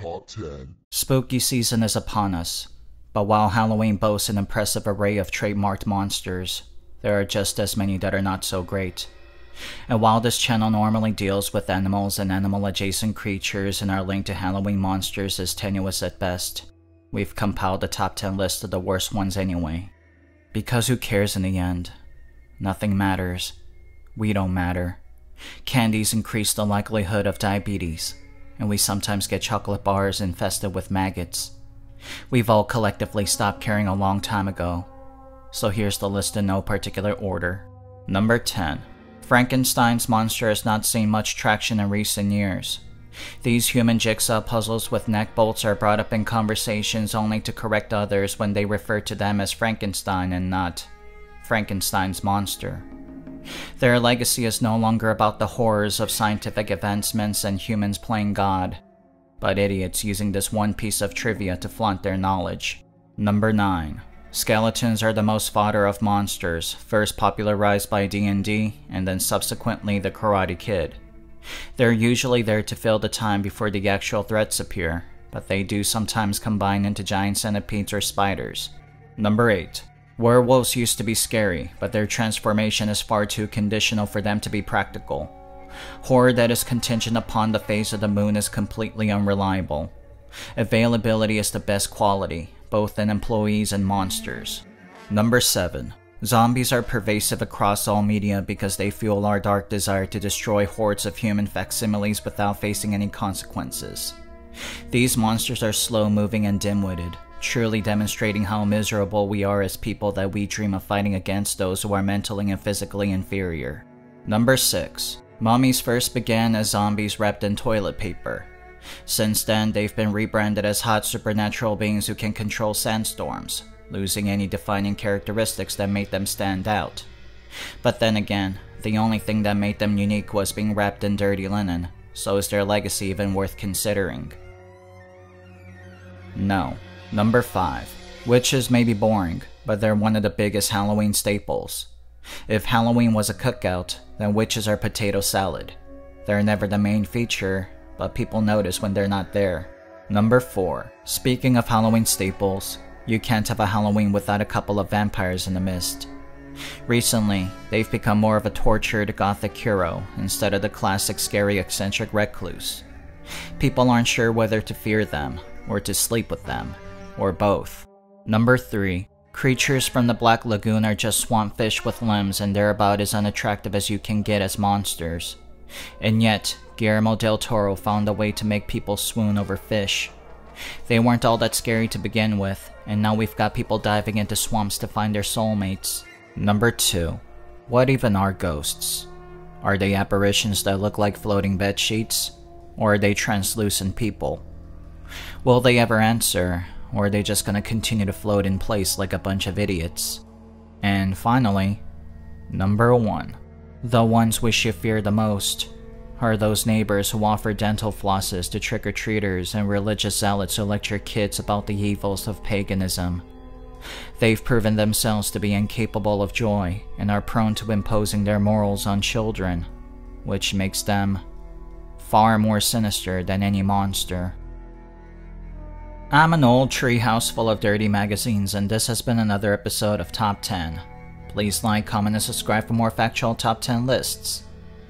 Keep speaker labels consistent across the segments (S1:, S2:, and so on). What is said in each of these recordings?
S1: Top 10.
S2: Spooky season is upon us, but while Halloween boasts an impressive array of trademarked monsters, there are just as many that are not so great. And while this channel normally deals with animals and animal-adjacent creatures and our link to Halloween monsters is tenuous at best, we've compiled a top 10 list of the worst ones anyway. Because who cares in the end? Nothing matters. We don't matter. Candies increase the likelihood of diabetes, and we sometimes get chocolate bars infested with maggots. We've all collectively stopped caring a long time ago. So here's the list in no particular order. Number 10. Frankensteins Monster has not seen much traction in recent years. These human jigsaw puzzles with neck bolts are brought up in conversations only to correct others when they refer to them as Frankenstein and not Frankensteins Monster. Their legacy is no longer about the horrors of scientific advancements and humans playing God, but idiots using this one piece of trivia to flaunt their knowledge. Number 9. Skeletons are the most fodder of monsters, first popularized by D&D and then subsequently the Karate Kid. They're usually there to fill the time before the actual threats appear, but they do sometimes combine into giant centipedes or spiders. Number 8. Werewolves used to be scary, but their transformation is far too conditional for them to be practical. Horror that is contingent upon the phase of the moon is completely unreliable. Availability is the best quality, both in employees and monsters. Number 7. Zombies are pervasive across all media because they fuel our dark desire to destroy hordes of human facsimiles without facing any consequences. These monsters are slow-moving and dim-witted, truly demonstrating how miserable we are as people that we dream of fighting against those who are mentally and physically inferior. Number 6. Mommies first began as zombies wrapped in toilet paper. Since then, they've been rebranded as hot supernatural beings who can control sandstorms, losing any defining characteristics that made them stand out. But then again, the only thing that made them unique was being wrapped in dirty linen, so is their legacy even worth considering? No. Number 5. Witches may be boring, but they're one of the biggest Halloween staples. If Halloween was a cookout, then witches are potato salad. They're never the main feature, but people notice when they're not there. Number 4. Speaking of Halloween staples, you can't have a Halloween without a couple of vampires in the mist. Recently, they've become more of a tortured gothic hero instead of the classic scary eccentric recluse. People aren't sure whether to fear them, or to sleep with them, or both. Number 3. Creatures from the Black Lagoon are just swamp fish with limbs and they're about as unattractive as you can get as monsters. And yet, Guillermo del Toro found a way to make people swoon over fish. They weren't all that scary to begin with, and now we've got people diving into swamps to find their soulmates. Number 2. What even are ghosts? Are they apparitions that look like floating bed sheets? Or are they translucent people? Will they ever answer, or are they just gonna continue to float in place like a bunch of idiots? And finally, number 1. The ones we should fear the most are those neighbors who offer dental flosses to trick-or-treaters and religious zealots who lecture kids about the evils of paganism. They've proven themselves to be incapable of joy and are prone to imposing their morals on children, which makes them far more sinister than any monster. I'm an old treehouse full of dirty magazines, and this has been another episode of Top 10. Please like, comment, and subscribe for more factual Top 10 lists.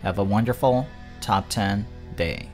S2: Have a wonderful Top 10 day.